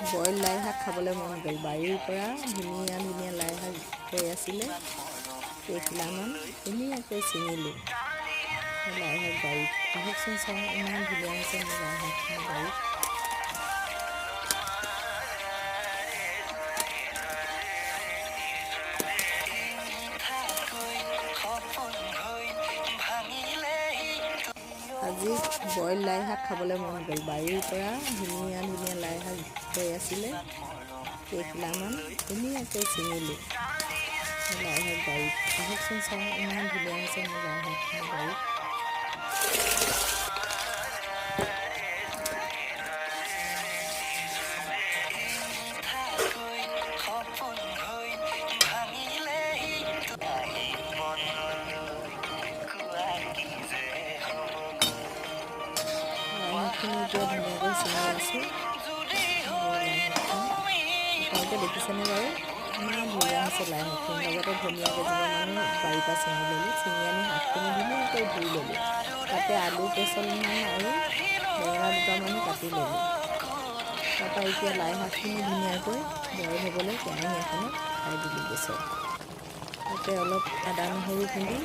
Boil লাই শাক খাবলৈ মন গ'ল। বাৰীৰ পৰা ধুনীয়া ধুনীয়া লাই শাক হৈ আছিলে, কেইখিলামান ধুনীয়াকৈ ছিঙিলোঁ। লাই শাক বাৰীত, আহকচোন চাওঁ ইমান ধুনীয়া হৈছে মোৰ লাই শাকখিনি বাৰীত। আজি বইল লাই শাক খাবলৈ মন গ'ল। বাৰীৰ পৰা ধুনীয়া ধুনীয়া লাই শাক হৈ আছিলে, কেইখিলামান ধুনীয়াকৈ ছিঙিলোঁ। লাই শাক বাৰীত, আহকচোন চাওঁ ইমান ধুনীয়া হৈছে মোৰ লাই শাকখিনি বাৰীত। লাই শাকখিনি এতিয়া ধুনীয়াকৈ ছিঙি আছোঁ। আপোনালোকে দেখিছেনে বাৰু? ইমান ধুনীয়া হৈছে লাই শাকখিনি। লগতে ধনিয়া কেইজোপামানো বাৰীৰ পৰা ছিঙি ল'লোঁ। ছিঙি আনি শাকখিনি ধুনীয়াকৈ ধুই ল'লোঁ। তাতে আলু কেইচলমান আৰু বেঙেনা দুটামানো কাটি ল'লোঁ। তাৰপৰা এতিয়া লাই শাকখিনি ধুনীয়াকৈ বইল হ'বলৈ কেৰাহী এখনত উঠাই দিলোঁ গেছত। তাতে অলপ আদা নহৰু খুন্দি